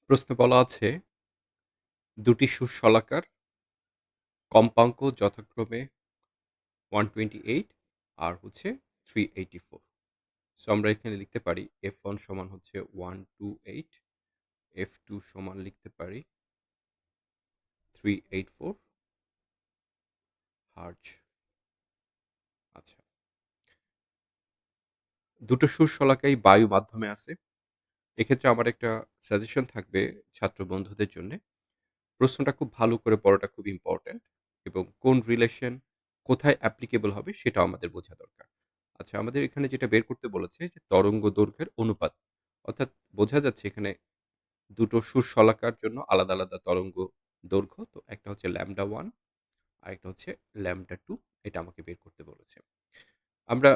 প্রশ্নে বলা আছে দুটি সুশলাকার কম্পাঙ্ক যথাক্রমে 128 আর হচ্ছে 384। সো আমরা এখানে লিখতে পারি F1 সমান হচ্ছে 128, F2 সমান লিখতে পারি 384 হার্জ। আচ্ছা, দুটো সুশলাকাই বায়ু মাধ্যমে আছে। এক্ষেত্রে আমার একটা সাজেশন থাকবে ছাত্র বন্ধুদের জন্যে। প্রশ্নটা খুব ভালো করে পড়াটা খুব ইম্পোর্টেন্ট এবং কোন রিলেশন কোথায় অ্যাপ্লিকেবল হবে সেটাও আমাদের বোঝা দরকার। আচ্ছা, আমাদের এখানে যেটা বের করতে বলেছে যে তরঙ্গ দৈর্ঘ্যের অনুপাত। অর্থাৎ বোঝা যাচ্ছে এখানে দুটো সুশলাকার জন্য আলাদা, আলাদা তরঙ্গ দৈর্ঘ্য। তো একটা হচ্ছে λ1 আরেকটা হচ্ছে λ2, এটা আমাকে বের করতে বলেছে। আমরা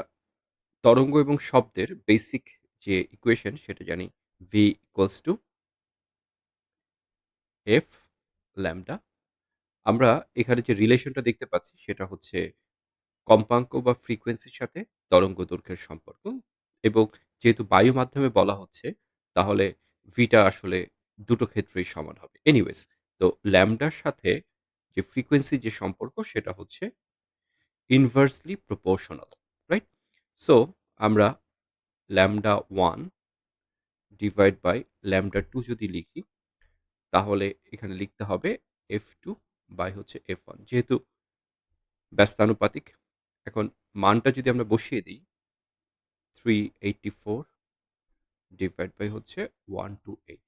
তরঙ্গ এবং শব্দের বেসিক যে ইকুয়েশন সেটা জানি v equals to f lambda. আমরা এখানে যে রিলেশনটা দেখতে পাচ্ছি সেটা হচ্ছে কম্পাঙ্ক বা ফ্রিকোয়েন্সির সাথে তরঙ্গ দৈর্ঘ্যের সম্পর্ক এবং যেহেতু বায়ু মাধ্যমে বলা হচ্ছে তাহলে ভিটা আসলে দুটো ক্ষেত্রেই সমান হবে। এনিওয়েজ, তো ল্যামডার সাথে যে ফ্রিকোয়েন্সির যে সম্পর্ক সেটা হচ্ছে ইনভার্সলি প্রপোর্শনাল, রাইট? সো আমরা ল্যামডা 1 ডিভাইড বাই ল্যামডা 2 যদি লিখি তাহলে এখানে লিখতে হবে F2 বাই হচ্ছে F1 যেহেতু ব্যস্তানুপাতিক। এখন মানটা যদি আমরা বসিয়ে দিই 384 ডিভাইড বাই হচ্ছে 128,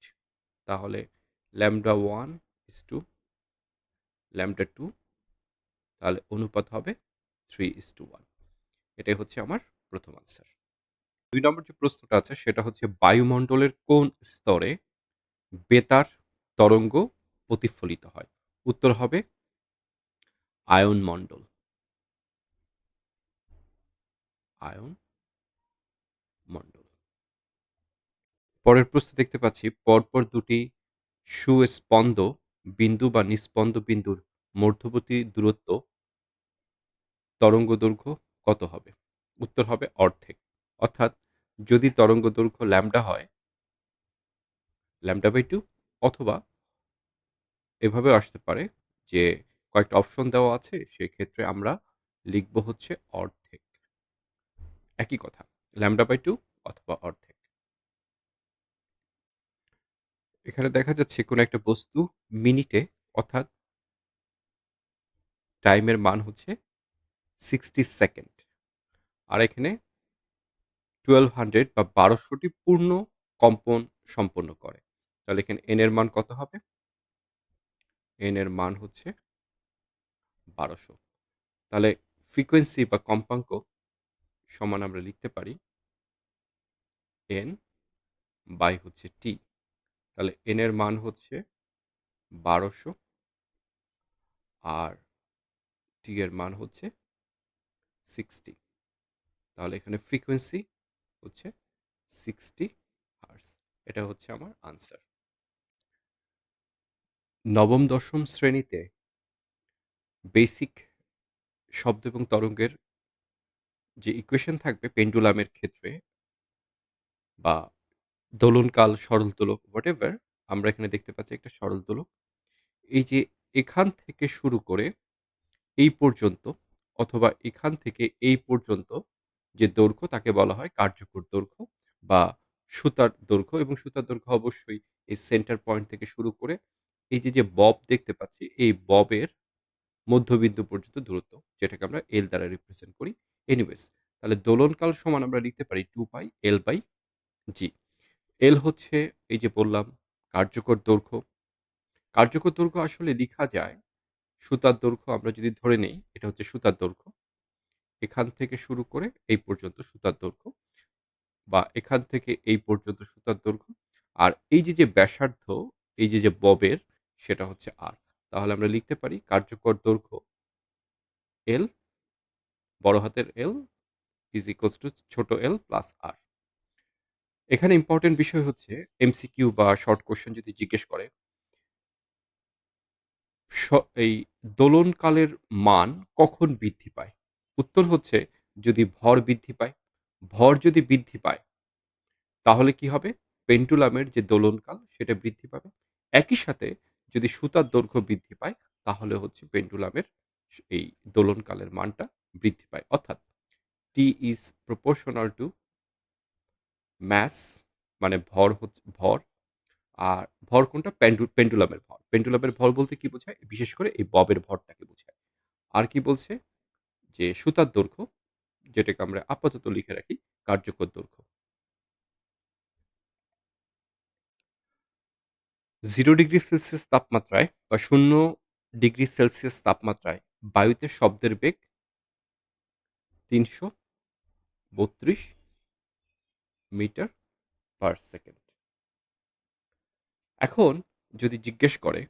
তাহলে ল্যামডা 1 ইস টু ল্যামডা 2, তাহলে অনুপাত হবে 3:1। এটাই হচ্ছে আমার প্রথম আনসার। ২ নম্বর যে প্রশ্নটা আছে সেটা হচ্ছে বায়ুমণ্ডলের কোন স্তরে বেতার তরঙ্গ প্রতিফলিত হয়? উত্তর হবে আয়ন মণ্ডল। আয়ন মণ্ডল। পরের প্রশ্নে দেখতে পাচ্ছি পরপর দুটি সুস্পন্দ বিন্দু বা নিস্পন্দ বিন্দুর মধ্যবর্তী দূরত্ব তরঙ্গদৈর্ঘ্য কত হবে? উত্তর হবে অর্ধেক। অর্থাৎ যদি তরঙ্গদৈর্ঘ্য ল্যামডা হয়, λ/2, অথবা এভাবেও আসতে পারে যে কয়েকটা অপশন দেওয়া আছে সেক্ষেত্রে আমরা লিখব হচ্ছে অর্ধেক। একই কথা λ/2 অথবা অর্ধেক। এখানে দেখা যাচ্ছে কোনো একটা বস্তু মিনিটে অর্থাৎ টাইমের মান হচ্ছে 60 সেকেন্ড। আর এখানে 1200 বা 1200টি পূর্ণ কম্পন সম্পন্ন করে। তাহলে এখানে n এর মান কত হবে? n এর মান হচ্ছে 1200। তাহলে ফ্রিকোয়েন্সি বা কম্পাঙ্ক সমান আমরা লিখতে পারি n বাই হচ্ছে t। তাহলে n এর মান হচ্ছে 1200 আর t এর মান হচ্ছে 60। তাহলে এখানে ফ্রিকোয়েন্সি হচ্ছে 60 হার্টজ। এটা হচ্ছে আমার আনসার। নবম দশম শ্রেণীতে বেসিক শব্দ এবং তরঙ্গের যে ইকুয়েশন থাকবে পেন্ডুলামের ক্ষেত্রে বা দোলনকাল, সরল দোলক হোয়াটএভার, আমরা এখানে দেখতে পাচ্ছি একটা সরল দোলক। এই যে এখান থেকে শুরু করে এই পর্যন্ত অথবা এখান থেকে এই পর্যন্ত যে দৈর্ঘ্য তাকে বলা হয় কার্যকর দৈর্ঘ্য বা সুতার দৈর্ঘ্য এবং সুতার দৈর্ঘ্য অবশ্যই এই সেন্টার পয়েন্ট থেকে শুরু করে এই যে বব দেখতে পাচ্ছি এই ববের মধ্যবিন্দু পর্যন্ত দূরত্ব যেটাকে আমরা এল দ্বারা রিপ্রেজেন্ট করি। এনিওয়েজ, তাহলে দোলনকাল সমান আমরা লিখতে পারি 2π/L/g। এল হচ্ছে এই যে বললাম কার্যকর দৈর্ঘ্য। কার্যকর দৈর্ঘ্য আসলে লিখা যায় সুতার দৈর্ঘ্য আমরা যদি ধরে নেই এটা হচ্ছে সুতার দৈর্ঘ্য। এখান থেকে শুরু করে এই পর্যন্ত সুতার দৈর্ঘ্য বা এখান থেকে এই পর্যন্ত সুতার দৈর্ঘ্য। আর এই যে ব্যাসার্ধ এই যে ববের সেটা হচ্ছে r। তাহলে আমরা লিখতে পারি কার্যকর দৈর্ঘ্য L, বড় হাতের L ইজ ইকুয়ালস টু ছোট l প্লাস r। এখানে ইম্পোর্টেন্ট বিষয় হচ্ছে এমসিকিউ বা শর্ট কোয়েশ্চেন যদি জিজ্ঞেস করে স এই দোলনকালের মান কখন বৃদ্ধি পায়? উত্তর হচ্ছে যদি ভর বৃদ্ধি পায়। ভর যদি বৃদ্ধি পায় তাহলে কি হবে? পেন্ডুলামের যে দোলনকাল সেটা বৃদ্ধি পাবে। একই সাথে যদি সুতার দৈর্ঘ্য বৃদ্ধি পায় তাহলে হচ্ছে পেন্ডুলামের এই দোলনকালের মানটা বৃদ্ধি পায়। অর্থাৎ T is proportional to mass মানে ভর। আর ভর কোনটা? পেন্ডুলামের ভর। পেন্ডুলামের ভর বলতে কি বোঝায়? বিশেষ করে এই ববের ভরটাকে বোঝায়। আর কি বলছে? যে সুতার দৈর্ঘ্য যেটাকে আমরা আপাতত লিখে রাখি কার্যকর দৈর্ঘ্য। 0 ডিগ্রি সেলসিয়াস তাপমাত্রায় বা 0 ডিগ্রি সেলসিয়াস তাপমাত্রায় বায়ুতে শব্দের বেগ ৩৩২ মিটার পার সেকেন্ড। এখন যদি জিজ্ঞেস করে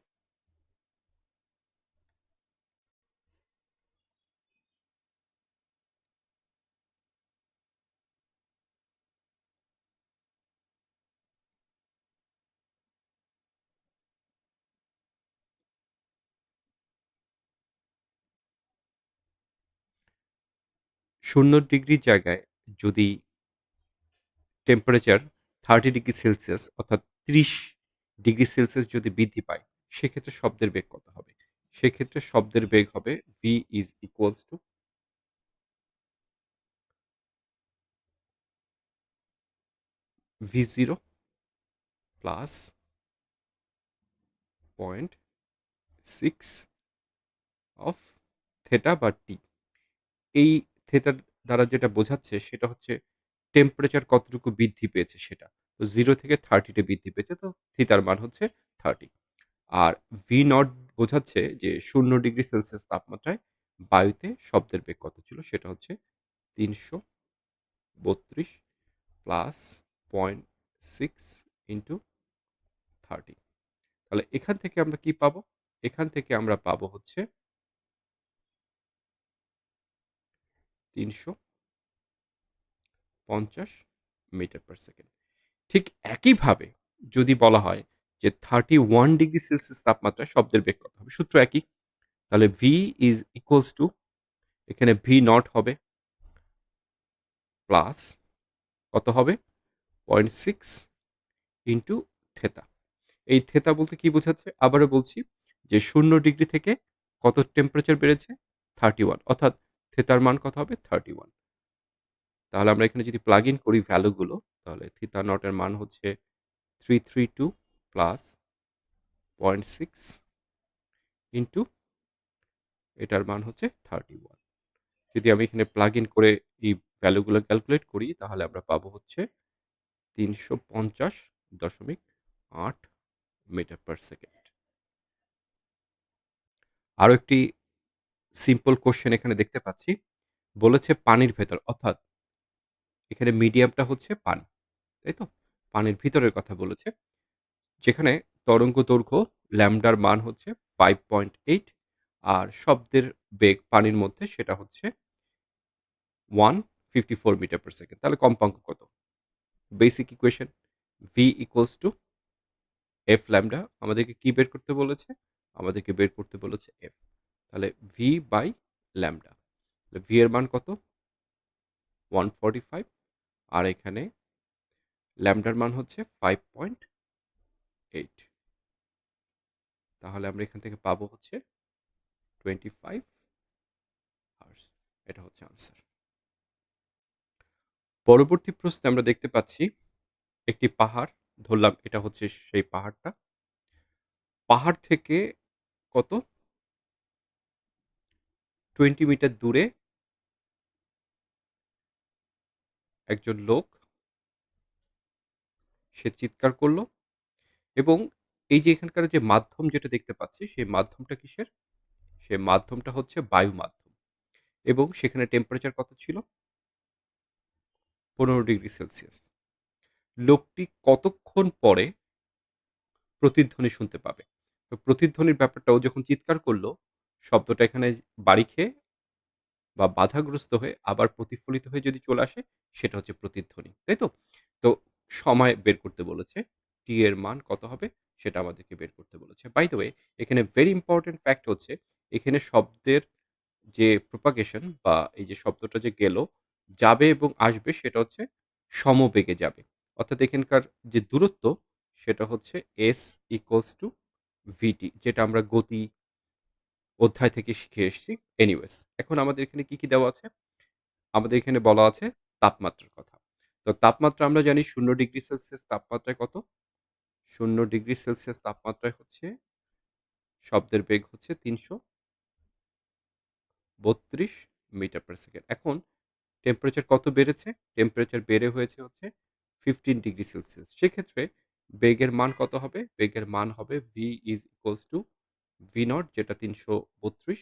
0 ডিগ্রির জায়গায় যদি টেম্পারেচার 30 ডিগ্রি সেলসিয়াস অর্থাৎ ৩০ ডিগ্রি সেলসিয়াস যদি বৃদ্ধি পায়, সেক্ষেত্রে শব্দের বেগ কত হবে? সেক্ষেত্রে শব্দের বেগ হবে v is equals to v0 plus 0.6 of theta বা টি। এই থিটার দ্বারা যেটা বোঝাচ্ছে সেটা হচ্ছে টেম্পারেচার কতটুকু বৃদ্ধি পেয়েছে সেটা। তো 0 থেকে 30 তে বৃদ্ধি পেয়েছে তো থিটার মান হচ্ছে 30। আর ভি নট বোঝাচ্ছে যে 0 ডিগ্রি সেলসিয়াস তাপমাত্রায় বায়ুতে শব্দের বেগ কত ছিল সেটা হচ্ছে ৩৩২ প্লাস 0.6 ইন্টু 30। তাহলে এখান থেকে আমরা কি পাবো? এখান থেকে আমরা পাবো হচ্ছে ৩৫০ মিটার পার সেকেন্ড। ঠিক একইভাবে যদি বলা হয় যে 31 ডিগ্রি সেলসিয়াস তাপমাত্রায় শব্দের বেগ কত হবে? সূত্র একই। তাহলে V is equals to এখানে V নট হবে প্লাস কত হবে? 0.6 ইন্টু থেটা। এই থেটা বলতে কি বোঝাচ্ছে? আবারও বলছি যে 0 ডিগ্রি থেকে কত টেম্পারেচার বেড়েছে? 31 অর্থাৎ থেটার মান কত হবে? 31। তাহলে আমরা এখানে যদি প্লাগ ইন করি ভ্যালু গুলো তাহলে থিটা নট এর মান হচ্ছে 332 প্লাস 0.6 ইন্টু এটার মান হচ্ছে 31। যদি আমি এখানে প্লাগ ইন করে এই ভ্যালু গুলো ক্যালকুলেট করি তাহলে আমরা পাবো হচ্ছে ৩৫০.৮ মিটার পার সেকেন্ড। আরো একটি সিম্পল কোয়েশ্চেন এখানে দেখতে পাচ্ছি। বলেছে পানির ভেতর অর্থাৎ এখানে মিডিয়ামটা হচ্ছে পানি। তাই তো? পানির ভিতরের কথা বলেছে। যেখানে তরঙ্গ দৈর্ঘ্য ল্যামডার মান হচ্ছে 5.8 আর শব্দের বেগ পানির মধ্যে সেটা হচ্ছে 154 মিটার পার সেকেন্ড। তাহলে কম্পাঙ্ক কত? Basic equation V equals to F lambda আমাদেরকে কি বের করতে বলেছে? আমাদেরকে বের করতে বলেছে এফ। তাহলে ভি বাই ল্যামডা। ভি এর মান কত? 145 আর এখানে ল্যামডার মান হচ্ছে 5.8। তাহলে আমরা এখান থেকে পাবো হচ্ছে 25 আওয়ার্স। এটা হচ্ছে আনসার। পরবর্তী প্রশ্নে আমরা দেখতে পাচ্ছি একটি পাহাড়, ধরলাম এটা হচ্ছে সেই পাহাড়টা। পাহাড় থেকে কত? 20 মিটার দূরে একজন লোক সে চিৎকার করল এবং এই যে এখানকার যে মাধ্যম যেটা দেখতে পাচ্ছি সেই মাধ্যমটা কিসের? সেই মাধ্যমটা হচ্ছে বায়ু মাধ্যম এবং সেখানে টেম্পারেচার কত ছিল? 15 ডিগ্রি সেলসিয়াস। লোকটি কতক্ষণ পরে প্রতিধ্বনি শুনতে পাবে? তো প্রতিধ্বনির ব্যাপারটা ও যখন চিৎকার করল, শব্দটা এখানে বাড়ি খেয়ে বা বাধাগ্রস্ত হয়ে আবার প্রতিফলিত হয়ে যদি চলে আসে, সেটা হচ্ছে প্রতিধ্বনি। তাই তো? তো সময় বের করতে বলেছে। T এর মান কত হবে? সেটা আমাদেরকে বের করতে বলেছে। বাই দ্যা ওয়ে এখানে ভেরি ইম্পোর্টেন্ট ফ্যাক্ট হচ্ছে এখানে শব্দের যে প্রোপাগেশন বা এই যে শব্দটা যে গেল, যাবে এবং আসবে সেটা হচ্ছে সমবেগে যাবে। অর্থাৎ এখানকার যে দূরত্ব সেটা হচ্ছে s equals to vt, যেটা আমরা গতি অধ্যায় থেকে শিখে এসেছি। এনিওয়েজ, এখন আমাদের এখানে কি দেওয়া আছে? আমাদের এখানে বলা আছে তাপমাত্রার কথা। তো তাপমাত্রা আমরা জানি ০ ডিগ্রি সেলসিয়াস তাপমাত্রায় কত? ০ ডিগ্রি সেলসিয়াস তাপমাত্রায় হচ্ছে শব্দের বেগ হচ্ছে ৩৩২ মিটার পার সেকেন্ড। এখন টেম্পারেচার কত বেড়েছে? টেম্পারেচার বেড়ে হয়েছে হচ্ছে 15 ডিগ্রি সেলসিয়াস। সেক্ষেত্রে বেগের মান কত হবে? বেগের মান হবে v is equals to v naught, যেটা ৩৩২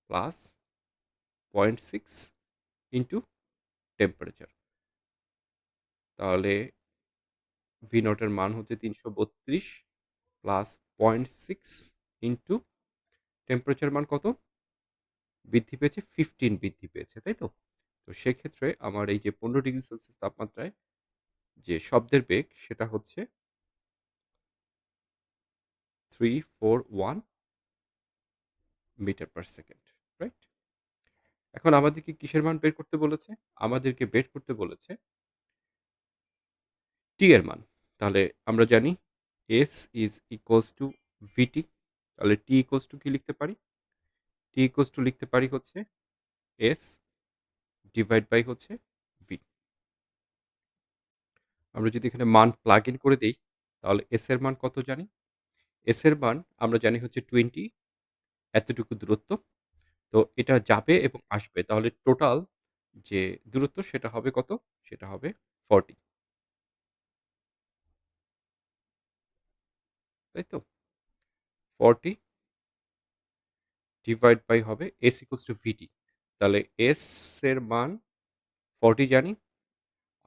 প্লাস 0.6 ইনটু টেম্পারেচার। তাহলে v naught এর মান হচ্ছে ৩৩২ প্লাস 0.6 ইনটু টেম্পারেচার মান কত? বৃদ্ধি পেয়েছে 15 বৃদ্ধি পেয়েছে, তাই তো? তো সেক্ষেত্রে আমার এই যে ১৫ ডিগ্রি সেলসিয়াস তাপমাত্রায় যে শব্দের বেগ সেটা হচ্ছে 341 মিটার পার সেকেন্ড, রাইট? এখন আমাদেরকে কিসের মান বের করতে বলেছে? আমাদেরকে বের করতে বলেছে t এর মান। তাহলে আমরা জানি s is equals to vt। তাহলে t equals to কি লিখতে পারি? t equals to লিখতে পারি হচ্ছে s ডিভাইড বাই হচ্ছে v। আমরা যদি এখানে মান প্লাগ ইন করে দেই তাহলে s এর মান কত জানি? s এর মান আমরা জানি হচ্ছে 20, এতটুকু দূরত্ব। তো এটা যাবে এবং আসবে। তাহলে টোটাল যে দূরত্ব সেটা হবে কত? সেটা হবে 40, তাই তো? 40 ডিভাইড বাই হবে s equals to vt। তাহলে s এর মান 40 জানি,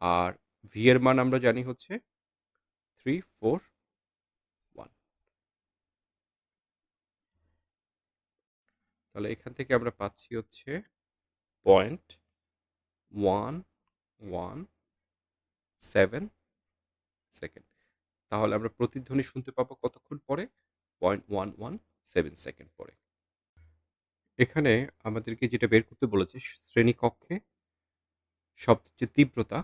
আর v এর মান আমরা জানি হচ্ছে 341। তাহলে এখান থেকে আমরা পাচ্ছি হচ্ছে 0.117 সেকেন্ড। তাহলে আমরা প্রতিধ্বনি শুনতে পাবো কতক্ষণ পরে? 0.117 সেকেন্ড পরে। এখানে আমাদেরকে যেটা বের করতে বলেছে শ্রেণীকক্ষে শব্দের যে তীব্রতা,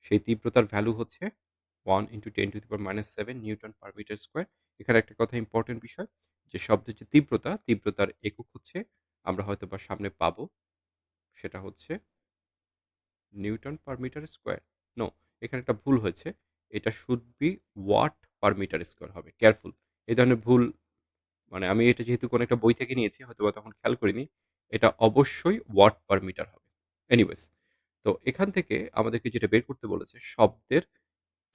সেই তীব্রতার ভ্যালু হচ্ছে 1 × 10⁻⁷ নিউটন পার মিটার স্কয়ার। এখানে একটা কথা ইম্পোর্টেন্ট বিষয়, যে শব্দের যে তীব্রতা, তীব্রতার একক হচ্ছে আমরা হয়তোবা সামনে পাবো, সেটা হচ্ছে newton per metre square. No, এখানে একটা ভুল হয়েছে। এটা should be watt per metre square হবে। কেয়ারফুল। এই ধরনের ভুল, মানে আমি এটা যেহেতু কোনো একটা বই থেকে নিয়েছি হয়তোবা তখন খেয়াল করিনি। এটা অবশ্যই ওয়াট পার মিটার হবে। এনিওয়েজ, তো এখান থেকে আমাদেরকে যেটা বের করতে বলেছে শব্দের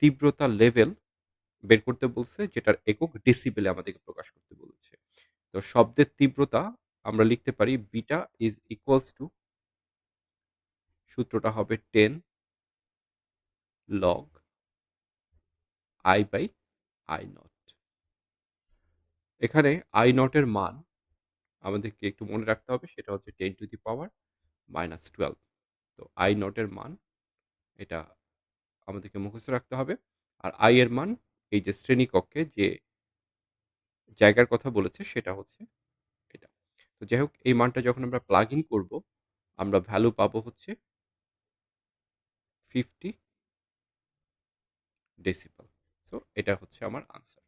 তীব্রতা লেভেল বের করতে বলছে, যেটার একক ডেসিবেলে আমাদেরকে প্রকাশ করতে বলেছে। তো শব্দের তীব্রতা আমরা লিখতে পারি বিটা ইজ ইকুয়ালস টু, সূত্রটা হবে 10 log I by I naught. এখানে আই নট এর মান আমাদেরকে একটু মনে রাখতে হবে, সেটা হচ্ছে 10⁻⁻12। তো আই নট এর মান এটা আমাদেরকে মুখস্থ রাখতে হবে। আর আই এর মান এই যে শ্রেণীকক্ষে যে জায়গার কথা বলেছে সেটা হচ্ছে এটা। তো যাই হোক, এই মানটা যখন আমরা প্লাগ ইন করব আমরা ভ্যালু পাবো হচ্ছে 50 ডেসিবেল। সো এটা হচ্ছে আমার আনসার।